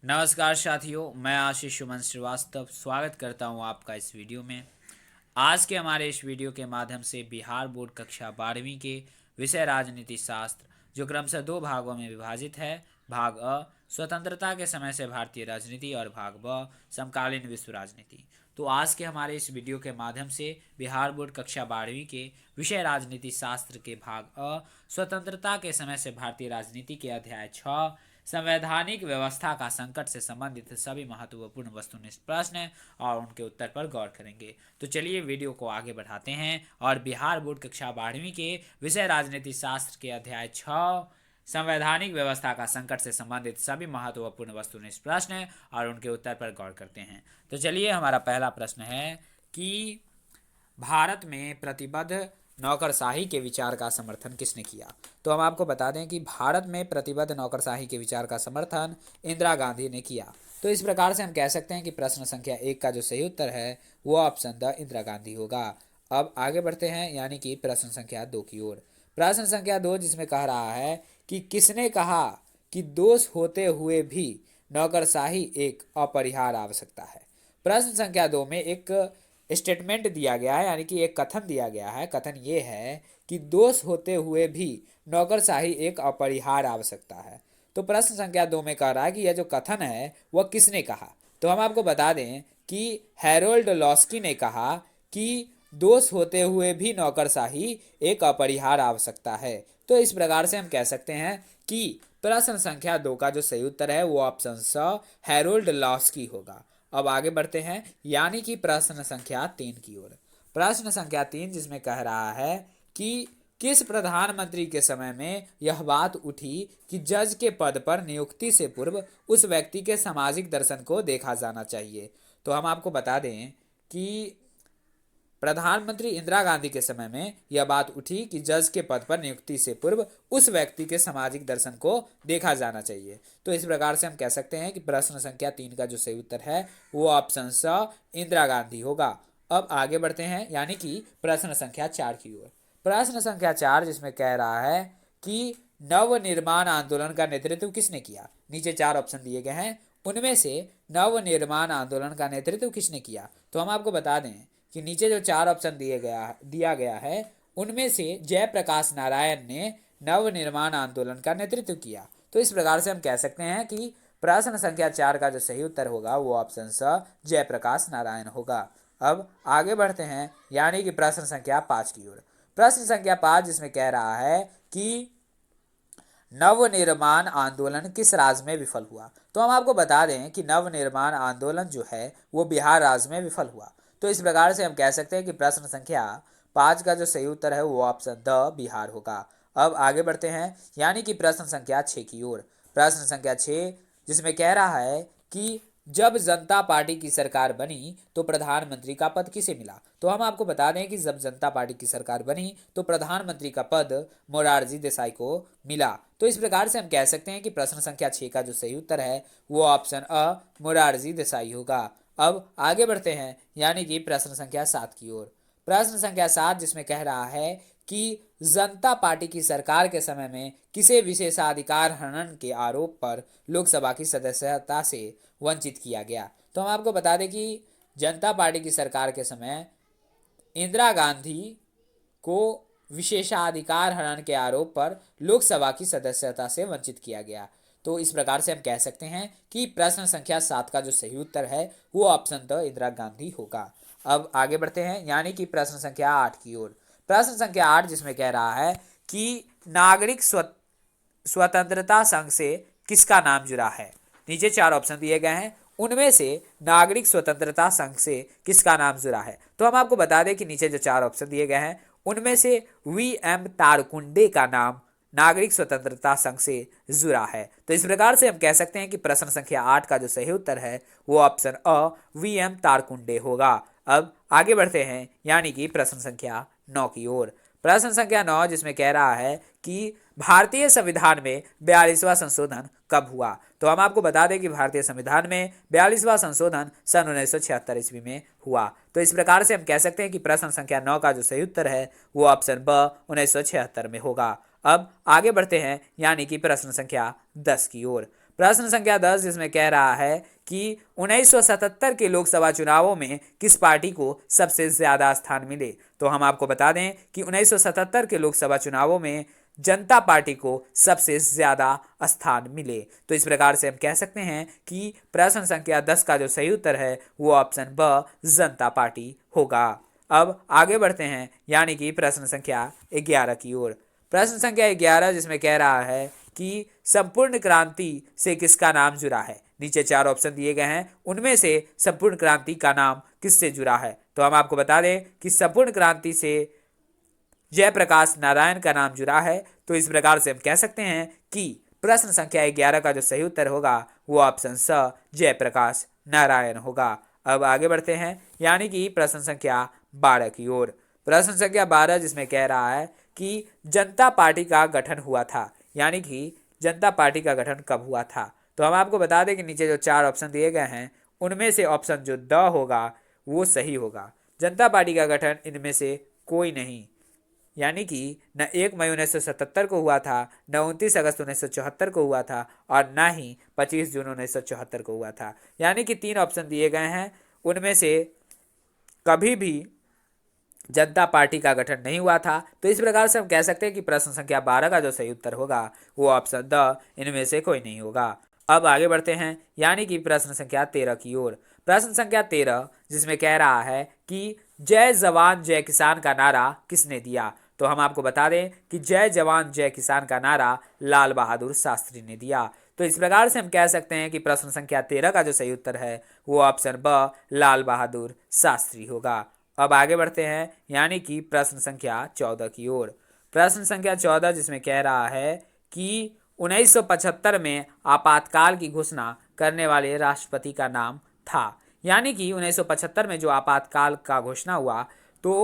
नमस्कार साथियों, मैं आशीष सुमन श्रीवास्तव स्वागत करता हूं आपका इस वीडियो में। आज के हमारे इस वीडियो के माध्यम से बिहार बोर्ड कक्षा 12वीं के विषय राजनीति शास्त्र, जो क्रमशः दो भागों में विभाजित है, भाग अ स्वतंत्रता के समय से भारतीय राजनीति और भाग ब समकालीन विश्व राजनीति। तो आज के हमारे इस वीडियो के माध्यम से बिहार बोर्ड कक्षा 12वीं के विषय राजनीति शास्त्र के भाग अ स्वतंत्रता के समय से भारतीय राजनीति के अध्याय 6 संवैधानिक व्यवस्था का संकट से संबंधित सभी महत्वपूर्ण वस्तुनिष्ठ प्रश्न और उनके उत्तर पर गौर करेंगे। तो चलिए वीडियो को आगे बढ़ाते हैं और बिहार बोर्ड कक्षा 12वीं के विषय राजनीति शास्त्र के अध्याय 6 संवैधानिक व्यवस्था का संकट से संबंधित सभी महत्वपूर्ण वस्तुनिष्ठ प्रश्न और उनके उत्तर पर गौर करते हैं। तो चलिए, हमारा पहला प्रश्न है कि भारत में प्रतिबद्ध नौकरशाही के विचार का समर्थन किसने किया। तो हम आपको बता दें कि भारत में प्रतिबद्ध नौकरशाही के विचार का समर्थन इंदिरा गांधी ने किया। तो इस प्रकार से हम कह सकते हैं कि प्रश्न संख्या 1 का जो सही उत्तर है वो ऑप्शन द इंदिरा गांधी होगा। अब आगे बढ़ते हैं, यानी कि प्रश्न संख्या 2 की ओर। प्रश्न संख्या 2 जिसमें कह रहा है कि किसने कहा कि दोष होते हुए भी नौकरशाही एक अपरिहार्य आवश्यकता है। प्रश्न संख्या 2 में एक स्टेटमेंट दिया गया है, यानी कि एक कथन दिया गया है। कथन ये है कि दोष होते हुए भी नौकरशाही एक अपरिहार्य आवश्यकता है। तो प्रश्न संख्या 2 में कह रहा है कि यह जो कथन है वह किसने कहा। तो हम आपको बता दें कि हैरोल्ड लॉस्की ने कहा कि दोष होते हुए भी नौकरशाही एक अपरिहार्य आवश्यकता है। तो इस प्रकार से हम कह सकते हैं कि प्रश्न संख्या 2 का जो सही उत्तर है वो ऑप्शन स हैरोल्ड लॉस्की होगा। अब आगे बढ़ते हैं, यानी कि प्रश्न संख्या 3 की ओर। प्रश्न संख्या 3 जिसमें कह रहा है कि किस प्रधानमंत्री के समय में यह बात उठी कि जज के पद पर नियुक्ति से पूर्व उस व्यक्ति के सामाजिक दर्शन को देखा जाना चाहिए। तो हम आपको बता दें कि प्रधानमंत्री इंदिरा गांधी के समय में यह बात उठी कि जज के पद पर नियुक्ति से पूर्व उस व्यक्ति के सामाजिक दर्शन को देखा जाना चाहिए। तो इस प्रकार से हम कह सकते हैं कि प्रश्न संख्या 3 का जो सही उत्तर है वो ऑप्शन स इंदिरा गांधी होगा। अब आगे बढ़ते हैं, यानी कि प्रश्न संख्या 4 की ओर। प्रश्न संख्या 4 जिसमें कह रहा है कि नवनिर्माण आंदोलन का नेतृत्व किसने किया। नीचे 4 ऑप्शन दिए गए हैं, उनमें से नवनिर्माण आंदोलन का नेतृत्व किसने किया। तो हम आपको बता दें कि नीचे जो 4 ऑप्शन दिया गया है उनमें से जयप्रकाश नारायण ने नवनिर्माण आंदोलन का नेतृत्व किया। तो इस प्रकार से हम कह सकते हैं कि प्रश्न संख्या 4 का जो सही उत्तर होगा वो ऑप्शन स जयप्रकाश नारायण होगा। अब आगे बढ़ते हैं, यानी कि प्रश्न संख्या 5 की ओर। प्रश्न संख्या 5 जिसमें कह रहा है कि नवनिर्माण आंदोलन किस राज्य में विफल हुआ। तो हम आपको बता दें कि नवनिर्माण आंदोलन जो है वो बिहार राज्य में विफल हुआ। तो इस प्रकार से हम कह सकते हैं कि प्रश्न संख्या 5 का जो सही उत्तर है वो ऑप्शन द बिहार होगा। अब आगे बढ़ते हैं, यानी कि प्रश्न संख्या 6 की ओर। प्रश्न संख्या 6 जिसमें कह रहा है कि जब जनता पार्टी की सरकार बनी तो प्रधानमंत्री का पद किसे मिला। तो हम आपको बता दें कि जब जनता पार्टी की सरकार बनी तो प्रधानमंत्री का पद मोरारजी देसाई को मिला। तो इस प्रकार से हम कह सकते हैं कि प्रश्न संख्या 6 का जो सही उत्तर है वो ऑप्शन अ मोरारजी देसाई होगा। अब आगे बढ़ते हैं, यानी कि प्रश्न संख्या 7 की ओर। प्रश्न संख्या 7 जिसमें कह रहा है कि जनता पार्टी की सरकार के समय में किसे विशेषाधिकार हनन के आरोप पर लोकसभा की सदस्यता से वंचित किया गया। तो हम आपको बता दें कि जनता पार्टी की सरकार के समय इंदिरा गांधी को विशेषाधिकार हनन के आरोप पर लोकसभा की सदस्यता से वंचित किया गया। तो इस प्रकार से हम कह सकते हैं कि प्रश्न संख्या 7 का जो सही उत्तर है वो ऑप्शन द इंदिरा गांधी होगा। अब आगे बढ़ते हैं, यानी कि प्रश्न संख्या 8 की ओर। प्रश्न संख्या 8 जिसमें कह रहा है कि नागरिक स्वतंत्रता संघ से किसका नाम जुड़ा है। नीचे 4 ऑप्शन दिए गए हैं, उनमें से नागरिक स्वतंत्रता संघ से किसका नाम जुड़ा है। तो हम आपको बता दें कि नीचे जो 4 ऑप्शन दिए गए हैं उनमें से वी.एम. तारकुंडे का नाम नागरिक स्वतंत्रता संघ से जुड़ा है। तो इस प्रकार से हम कह सकते हैं कि प्रश्न संख्या 8 का जो सही उत्तर है वो ऑप्शन अ वी.एम. तारकुंडे होगा। अब आगे बढ़ते हैं, यानी कि प्रश्न संख्या 9 की ओर। प्रश्न संख्या 9 जिसमें कह रहा है कि भारतीय संविधान में 42वां संशोधन कब हुआ। तो हम आपको बता दें कि भारतीय संविधान में 42वां संशोधन सन 1976 ईस्वी में हुआ। तो इस प्रकार से हम कह सकते हैं कि प्रश्न संख्या 9 का जो सही उत्तर है वो ऑप्शन ब 1976 में होगा। अब आगे बढ़ते हैं, यानी कि प्रश्न संख्या 10 की ओर। प्रश्न संख्या 10 जिसमें कह रहा है कि 1977 के लोकसभा चुनावों में किस पार्टी को सबसे ज्यादा स्थान मिले। तो हम आपको बता दें कि 1977 के लोकसभा चुनावों में जनता पार्टी को सबसे ज्यादा स्थान मिले। तो इस प्रकार से हम कह सकते हैं कि प्रश्न संख्या 10 का जो सही उत्तर है वो ऑप्शन ब जनता पार्टी होगा। अब आगे बढ़ते हैं यानी कि प्रश्न संख्या 11 की ओर। प्रश्न संख्या 11 जिसमें कह रहा है कि संपूर्ण क्रांति से किसका नाम जुड़ा है। नीचे 4 ऑप्शन दिए गए हैं, उनमें से संपूर्ण क्रांति का नाम किससे जुड़ा है। तो हम आपको बता दें कि संपूर्ण क्रांति से जयप्रकाश नारायण का नाम जुड़ा है। तो इस प्रकार से हम कह सकते हैं कि प्रश्न संख्या 11 का जो सही उत्तर होगा वो ऑप्शन स जयप्रकाश नारायण होगा। अब आगे बढ़ते हैं यानी कि प्रश्न संख्या 12 की ओर। प्रश्न संख्या 12 जिसमें कह रहा है कि जनता पार्टी का गठन हुआ था, यानी कि जनता पार्टी का गठन कब हुआ था। तो हम आपको बता दें कि नीचे जो 4 ऑप्शन दिए गए हैं उनमें से ऑप्शन जो द होगा वो सही होगा। जनता पार्टी का गठन इनमें से कोई नहीं, यानी कि न 1 मई 1977 को हुआ था, न 29 अगस्त 1974 को हुआ था और न ही 25 जून 1974 को हुआ था। यानी कि 3 ऑप्शन दिए गए हैं उनमें से कभी भी जनता पार्टी का गठन नहीं हुआ था। तो इस प्रकार से हम कह सकते हैं कि प्रश्न संख्या 12 का जो सही उत्तर होगा वो ऑप्शन द इनमें से कोई नहीं होगा। अब आगे बढ़ते हैं यानी कि प्रश्न संख्या 13 की ओर। प्रश्न संख्या 13 जिसमें कह रहा है कि जय जवान जय किसान का नारा किसने दिया। तो हम आपको बता दें कि जय जवान जय किसान का नारा लाल बहादुर शास्त्री ने दिया। तो इस प्रकार से हम कह सकते हैं कि प्रश्न संख्या 13 का जो सही उत्तर है वो ऑप्शन ब लाल बहादुर शास्त्री होगा। अब आगे बढ़ते हैं यानी कि प्रश्न संख्या 14 की ओर। प्रश्न संख्या 14 जिसमें कह रहा है कि 1975 में आपातकाल की घोषणा करने वाले राष्ट्रपति का नाम था, यानी कि 1975 में जो आपातकाल का घोषणा हुआ तो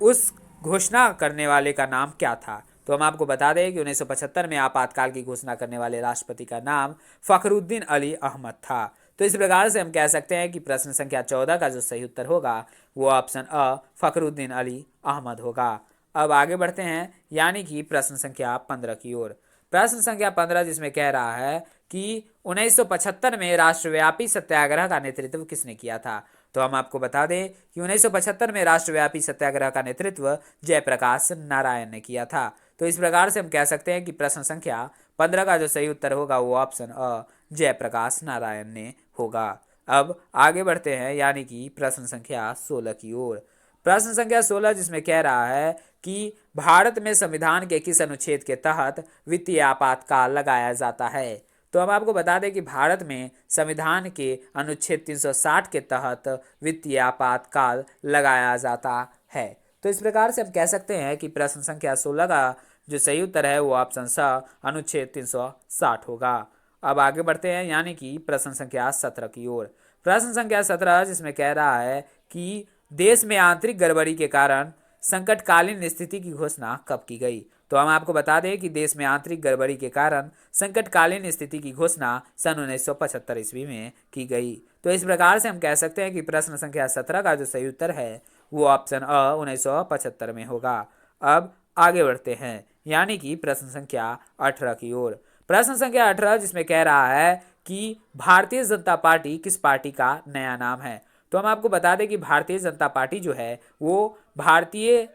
उस घोषणा करने वाले का नाम क्या था। तो हम आपको बता दें कि 1975 में आपातकाल की घोषणा करने वाले राष्ट्रपति का नाम फखरुद्दीन अली अहमद था। तो इस प्रकार से हम कह सकते हैं कि प्रश्न संख्या 14 का जो सही उत्तर होगा वो ऑप्शन अ फखरुद्दीन अली अहमद होगा। अब आगे बढ़ते हैं यानी कि प्रश्न संख्या 15 की ओर। प्रश्न संख्या 15 जिसमें कह रहा है कि 1975 में राष्ट्रव्यापी सत्याग्रह का नेतृत्व किसने किया था। तो हम आपको बता दें कि 1975 में राष्ट्रव्यापी सत्याग्रह का नेतृत्व जयप्रकाश नारायण ने किया था। तो इस प्रकार से हम कह सकते हैं कि प्रश्न संख्या 15 का जो सही उत्तर होगा वो ऑप्शन अ जयप्रकाश नारायण ने होगा। अब आगे बढ़ते हैं यानी कि प्रश्न संख्या 16 की ओर। प्रश्न संख्या 16 जिसमें कह रहा है कि भारत में संविधान के किस अनुच्छेद के तहत वित्तीय आपातकाल लगाया जाता है। तो हम आपको बता दें कि भारत में संविधान के अनुच्छेद 360 के तहत वित्तीय आपातकाल लगाया जाता है। तो इस प्रकार से हम कह सकते हैं कि प्रश्न संख्या 16 का जो सही उत्तर है वो ऑप्शन स अनुच्छेद 360 होगा। अब आगे बढ़ते हैं यानी कि प्रश्न संख्या 17 की ओर। प्रश्न संख्या 17 जिसमें कह रहा है कि देश में आंतरिक गड़बड़ी के कारण संकटकालीन स्थिति की घोषणा कब की गई। तो हम आपको बता दें कि देश में आंतरिक गड़बड़ी के कारण संकटकालीन स्थिति की घोषणा सन 1975 ईस्वी में की गई। तो इस प्रकार से हम कह सकते हैं कि प्रश्न संख्या 17 का जो सही उत्तर है वो ऑप्शन अ 1975 में होगा। अब आगे बढ़ते हैं यानी कि प्रश्न संख्या 18 की ओर। प्रश्न संख्या 18 जिसमें कह रहा है कि भारतीय जनता पार्टी किस पार्टी का नया नाम है। तो हम आपको बता दें कि भारतीय जनता पार्टी जो है वो भारतीय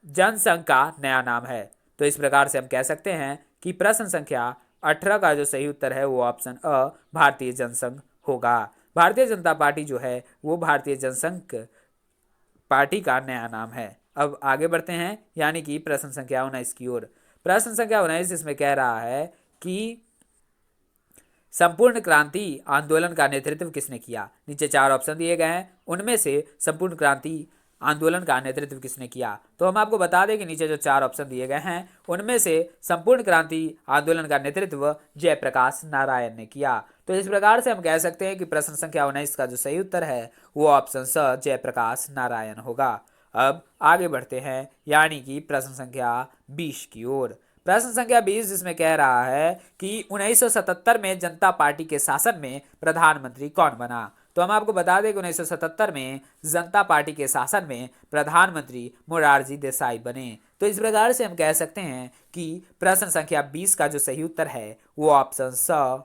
जनसंघ का नया नाम है। तो इस प्रकार से हम कह सकते हैं कि प्रश्न संख्या 18 का जो सही उत्तर है वो ऑप्शन अ भारतीय जनसंघ होगा। भारतीय जनता पार्टी जो है वो भारतीय जनसंघ पार्टी का नया नाम है। अब आगे बढ़ते हैं यानी कि प्रश्न संख्या 19 की ओर। प्रश्न संख्या 19 इसमें कह रहा है कि संपूर्ण क्रांति आंदोलन का नेतृत्व किसने किया। नीचे 4 ऑप्शन दिए गए हैं उनमें से संपूर्ण क्रांति आंदोलन का नेतृत्व किसने किया। तो हम आपको बता दें कि नीचे जो 4 ऑप्शन दिए गए हैं उनमें से संपूर्ण क्रांति आंदोलन का नेतृत्व जयप्रकाश नारायण ने किया। तो इस प्रकार से हम कह सकते हैं कि प्रश्न संख्या 19 का जो सही उत्तर है वो ऑप्शन स जयप्रकाश नारायण होगा। अब आगे बढ़ते हैं यानी कि प्रश्न संख्या 20 की ओर। प्रश्न संख्या 20 जिसमें कह रहा है कि 1977 में जनता पार्टी के शासन में प्रधानमंत्री कौन बना। तो हम आपको बता दें कि 1977 में जनता पार्टी के शासन में प्रधानमंत्री मोरारजी देसाई बने। तो इस प्रकार से हम कह सकते हैं कि प्रश्न संख्या 20 का जो सही उत्तर है वो ऑप्शन स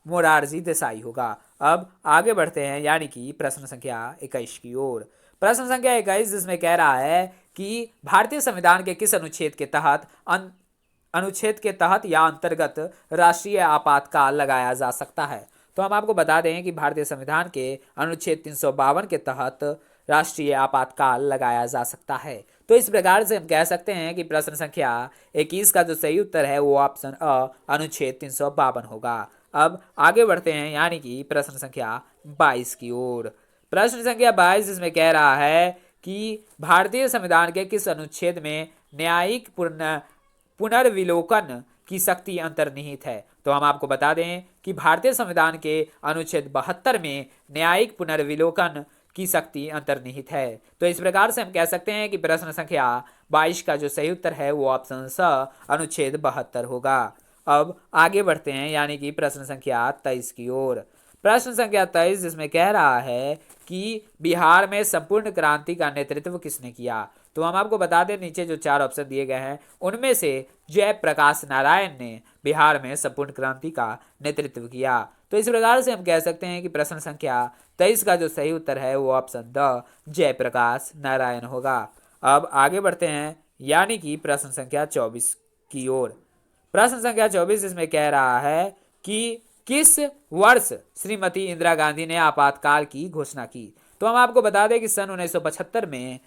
मोरारजी देसाई होगा। अब आगे बढ़ते हैं यानी कि प्रश्न संख्या 21 की ओर। प्रश्न संख्या 21 जिसमें कह रहा है कि भारतीय संविधान के किस अनुच्छेद के तहत या अंतर्गत राष्ट्रीय आपातकाल लगाया जा सकता है। तो हम आपको बता दें कि भारतीय संविधान के अनुच्छेद 352 के तहत राष्ट्रीय आपातकाल लगाया जा सकता है। तो इस प्रकार से हम कह सकते हैं कि प्रश्न संख्या 21 का जो सही उत्तर है वो ऑप्शन अ अनुच्छेद 352 होगा। अब आगे बढ़ते हैं यानी कि प्रश्न संख्या 22 की ओर। प्रश्न संख्या 22 इसमें कह रहा है कि भारतीय संविधान के किस अनुच्छेद में न्यायिक पुनर्विलोकन की शक्ति अंतर्निहित है। तो हम आपको बता दें कि भारतीय संविधान के अनुच्छेद 72 में न्यायिक पुनर्विलोकन की शक्ति अंतर्निहित है। तो इस प्रकार से हम कह सकते हैं कि प्रश्न संख्या 22 का जो सही उत्तर है वो ऑप्शन स अनुच्छेद 72 होगा। अब आगे बढ़ते हैं यानी कि प्रश्न संख्या 23 की ओर। प्रश्न संख्या 23 जिसमें कह रहा है कि बिहार में संपूर्ण क्रांति का नेतृत्व किसने किया। तो हम आपको बता दें नीचे जो 4 ऑप्शन दिए गए हैं उनमें से जयप्रकाश नारायण ने बिहार में संपूर्ण क्रांति का नेतृत्व किया। तो इस प्रकार से हम कह सकते हैं कि प्रश्न संख्या 23 का जो सही उत्तर है वो ऑप्शन द जयप्रकाश नारायण होगा। अब आगे बढ़ते हैं यानी कि प्रश्न संख्या 24 की ओर। प्रश्न संख्या 24 इसमें कह रहा है कि किस वर्ष श्रीमती इंदिरा गांधी ने आपातकाल की घोषणा की। तो हम आपको बता दें कि सन 1975 में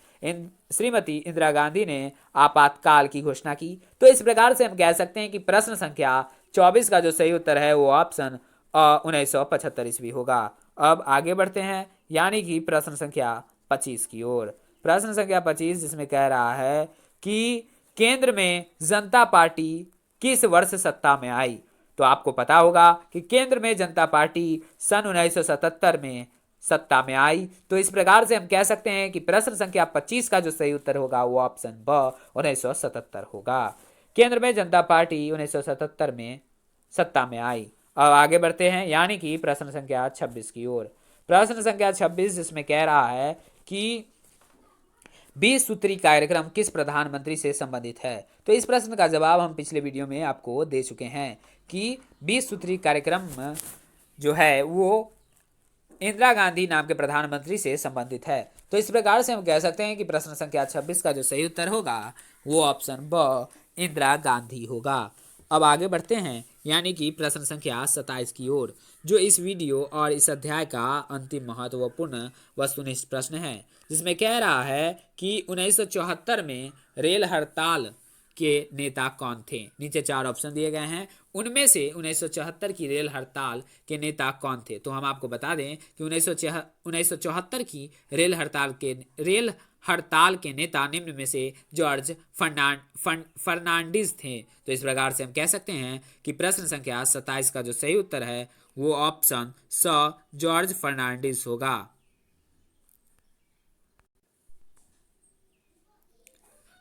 श्रीमती इंदिरा गांधी ने आपातकाल की घोषणा की। तो इस प्रकार से हम कह सकते हैं कि प्रश्न संख्या 24 का जो सही उत्तर है वो ऑप्शन 1975 ईस्वी होगा। अब आगे बढ़ते हैं यानी कि प्रश्न संख्या 25 की ओर। प्रश्न संख्या 25 जिसमें कह रहा है कि केंद्र में जनता पार्टी किस वर्ष सत्ता में आई। तो आपको पता होगा कि केंद्र में जनता पार्टी सन 1977 में सत्ता में आई। तो इस प्रकार से हम कह सकते हैं कि प्रश्न संख्या 25 का जो सही उत्तर होगा वो ऑप्शन ब 1977 होगा। केंद्र में जनता पार्टी 1977 में सत्ता में आई। अब आगे बढ़ते हैं यानी कि प्रश्न संख्या 26 की ओर। प्रश्न संख्या 26 जिसमें कह रहा है कि 20 सूत्री कार्यक्रम किस प्रधानमंत्री से संबंधित है। तो इस प्रश्न का जवाब हम पिछले वीडियो में आपको दे चुके हैं कि 20 सूत्री कार्यक्रम जो है वो इंदिरा गांधी नाम के प्रधानमंत्री से संबंधित है। तो इस प्रकार से हम कह सकते हैं कि प्रश्न संख्या 26 का जो सही उत्तर होगा वो ऑप्शन ब इंदिरा गांधी होगा। अब आगे बढ़ते हैं यानी कि प्रश्न संख्या 27 की ओर, जो इस वीडियो और इस अध्याय का अंतिम महत्वपूर्ण वस्तुनिष्ठ प्रश्न है, जिसमें कह रहा है कि 1974 में रेल हड़ताल के नेता कौन थे। नीचे 4 ऑप्शन दिए गए हैं उनमें से 1974 की रेल हड़ताल के नेता कौन थे। तो हम आपको बता दें कि 1974 की रेल हड़ताल के नेता निम्न में से जॉर्ज फर्नांडिस थे। तो इस प्रकार से हम कह सकते हैं कि प्रश्न संख्या 27 का जो सही उत्तर है वो ऑप्शन स जॉर्ज फर्नांडिस होगा।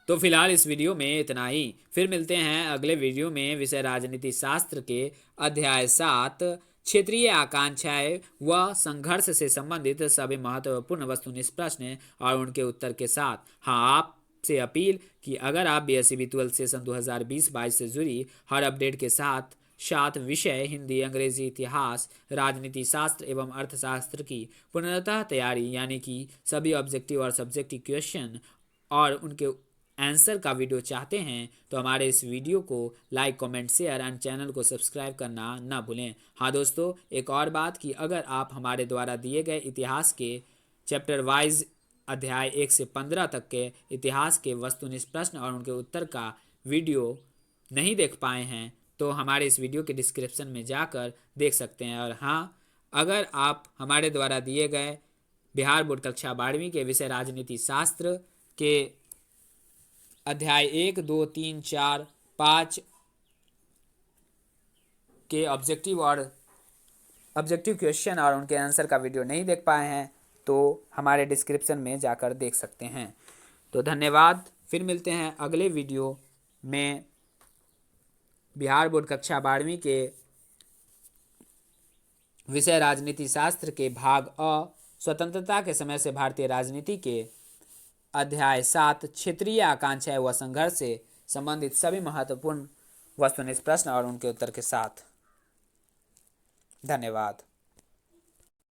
तो फिलहाल इस वीडियो में इतना ही। फिर मिलते हैं अगले वीडियो में विषय राजनीति शास्त्र के अध्याय 7 क्षेत्रीय आकांक्षाएं व संघर्ष से संबंधित सभी महत्वपूर्ण वस्तुनिष्ठ प्रश्न और उनके उत्तर के साथ। हाँ, आपसे अपील कि अगर आप बीएससी 12 सेशन 2020-22 से जुड़ी हर अपडेट के साथ विषय हिंदी, अंग्रेजी, इतिहास, राजनीति शास्त्र एवं अर्थशास्त्र की पूर्णतः तैयारी यानी कि सभी ऑब्जेक्टिव और सब्जेक्टिव क्वेश्चन और उनके आंसर का वीडियो चाहते हैं तो हमारे इस वीडियो को like, comment, share and channel को सब्सक्राइब करना ना भूलें। हाँ दोस्तों, एक और बात कि अगर आप हमारे द्वारा दिए गए इतिहास के चैप्टर वाइज अध्याय 1 से 15 तक के इतिहास के वस्तुनिष्ठ प्रश्न और उनके उत्तर का वीडियो नहीं देख पाए हैं तो हमारे इस वीडियो के डिस्क्रिप्शन में जाकर देख सकते हैं। और हाँ, अगर आप हमारे द्वारा दिए गए बिहार बोर्ड कक्षा 12वीं के विषय राजनीति शास्त्र के अध्याय 1, 2, 3, 4, 5 के ऑब्जेक्टिव क्वेश्चन और उनके आंसर का वीडियो नहीं देख पाए हैं तो हमारे डिस्क्रिप्शन में जाकर देख सकते हैं। तो धन्यवाद। फिर मिलते हैं अगले वीडियो में बिहार बोर्ड कक्षा 12वीं के विषय राजनीति शास्त्र के भाग अ स्वतंत्रता के समय से भारतीय राजनीति के अध्याय 7 क्षेत्रीय आकांक्षाएं व संघर्ष से संबंधित सभी महत्वपूर्ण वस्तुनिष्ठ प्रश्न और उनके उत्तर के साथ। धन्यवाद।